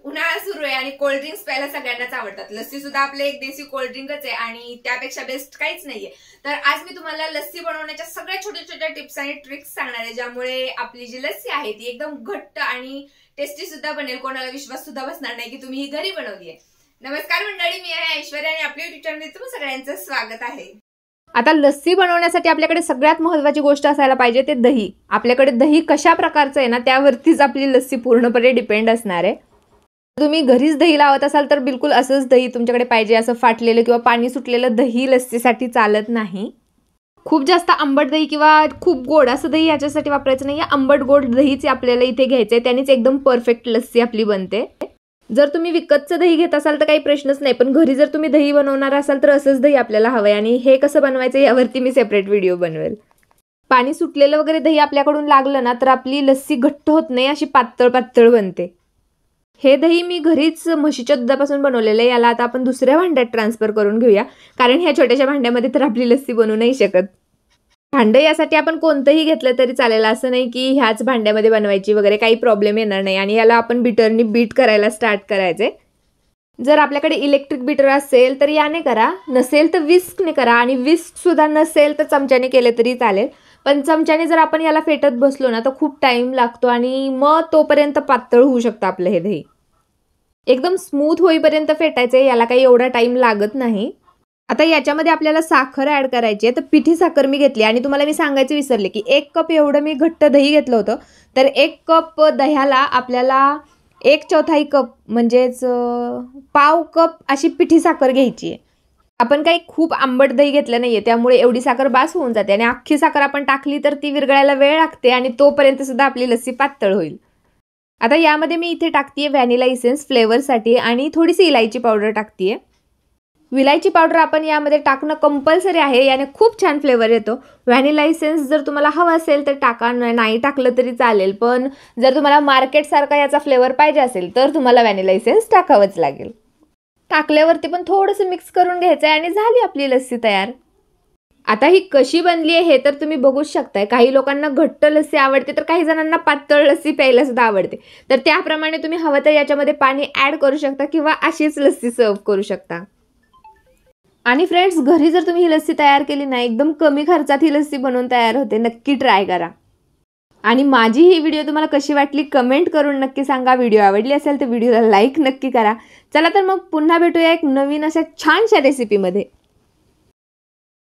उन्हाळा सुरू आहे आणि कोल्ड्रिंक्स प्यायला सगळ्यांनाच आवडतात. लस्सी सुद्धा आपलं एक देशी कोल्ड्रिंकच आहे आणि त्यापेक्षा बेस्ट काहीच नाहीये. तर आज मी तुम्हाला लस्सी बनवण्याच्या सगळ्या छोट्या छोट्या टिप्स आणि ट्रिक्स सांगणार आहे, ज्यामुळे आपली जी लस्सी आहे ती एकदम घट्ट आणि टेस्टी सुद्धा बनेल. कोणाला विश्वास सुद्धा बसणार नाही की तुम्ही ही घरी बनवली आहे. नमस्कार मंडळी, मी आहे ऐश्वर्या आणि आपल्या युट्यूब चॅनलमध्ये तुम्हा सगळ्यांचं स्वागत आहे. आता लस्सी बनवण्यासाठी आपल्याकडे सगळ्यात महत्त्वाची गोष्ट असायला पाहिजे ते दही. आपल्याकडे दही कशा प्रकारचं आहे ना त्यावरतीच आपली लस्सी पूर्णपणे डिपेंड असणार आहे. तुम्ही घरीच दही लावत असाल तर बिलकुल असंच दही तुमच्याकडे पाहिजे. असं फाटलेलं किंवा पाणी सुटलेलं दही लस्सीसाठी चालत नाही. खूप जास्त आंबट दही किंवा खूप गोड असं दही याच्यासाठी वापरायचं नाही. आंबट गोड दहीच आपल्याला इथे घ्यायचंय, त्यानेच एकदम परफेक्ट लस्सी आपली बनते. जर तुम्ही विकतचं दही घेत असाल तर काही प्रश्नच नाही, पण घरी जर तुम्ही दही बनवणार असाल तर असंच दही आपल्याला हवंय आणि हे कसं बनवायचं यावरती मी सेपरेट व्हिडिओ बनवेल. पाणी सुटलेलं वगैरे दही आपल्याकडून लागलं ना तर आपली लस्सी घट्ट होत नाही, अशी पातळ पातळ बनते. हे दही मी घरीच म्हशीच्या दुधापासून बनवलेलं आहे. याला आता आपण दुसऱ्या भांड्यात ट्रान्सफर करून घेऊया, कारण ह्या छोट्याशा भांड्यामध्ये तर आपली लस्सी बनवू नाही शकत. भांडं यासाठी आपण कोणतंही घेतलं तरी चालेल, असं नाही की ह्याच भांड्यामध्ये बनवायची वगैरे, काही प्रॉब्लेम येणार नाही. आणि याला आपण बीटरनी बीट करायला स्टार्ट करायचे. जर आपल्याकडे इलेक्ट्रिक बीटर असेल तर याने करा, नसेल तर विस्कने करा, आणि विस्क सुद्धा नसेल तर चमच्याने केले तरी चालेल. पण चमच्याने जर आपण याला फेटत बसलो ना तर खूप टाइम लागतो आणि मग तोपर्यंत पातळ होऊ शकतं आपलं हे दही. एकदम स्मूथ होईपर्यंत फेटायचे, याला काही एवढा टाइम लागत नाही. आता याच्यामध्ये आपल्याला साखर ॲड करायची आहे. तर पिठी साखर मी घेतली आणि तुम्हाला मी सांगायचं विसरले की 1 कप एवढं मी घट्ट दही घेतलं होतं. तर 1 कप दह्याला आपल्याला 1/4 कप म्हणजेच पाव कप अशी पिठी साखर घ्यायची आहे. आपण काही खूप आंबट दही घेतलं नाहीये, त्यामुळे एवढी साखर बास होऊन जाते. आणि अख्खी साखर आपण टाकली तर ती विरघळायला वेळ लागते आणि तोपर्यंत सुद्धा आपली लस्सी पातळ होईल. आता यामध्ये मी इथे टाकतीये व्हॅनिला इसेन्स फ्लेवरसाठी आणि थोडीशी इलायची पावडर टाकतीये. विलायची पावडर आपण यामध्ये टाकणं कंपल्सरी आहे, याने खूप छान फ्लेवर येतो. व्हॅनिला इसेन्स जर तुम्हाला हवा असेल तर टाका, नाही टाकलं तरी चालेल. पण जर तुम्हाला मार्केटसारखा याचा फ्लेवर पाहिजे असेल तर तुम्हाला व्हॅनिला इसेन्स टाकावंच लागेल. टाकल्यावरती पण थोडंसं मिक्स करून घ्यायचं आहे आणि झाली आपली लस्सी तयार. आता ही कशी बनली आहे हे तर तुम्ही बघूच शकताय. काही लोकांना घट्ट लस्सी आवडते तर काही जणांना पातळ लस्सी प्यायला सुद्धा आवडते. तर त्याप्रमाणे तुम्ही हवं तर याच्यामध्ये पाणी ॲड करू शकता किंवा अशीच लस्सी सर्व करू शकता. आणि फ्रेंड्स, घरी जर तुम्ही ही लस्सी तयार केली ना, एकदम कमी खर्चात ही लस्सी बनवून तयार होते. नक्की ट्राय करा. आणि माझी ही व्हिडिओ तुम्हाला कशी वाटली कमेंट करून नक्की सांगा. व्हिडिओ आवडली असेल तर व्हिडिओला लाईक नक्की करा. चला तर मग पुन्हा भेटूया एक नवीन अशा छानशा रेसिपीमध्ये.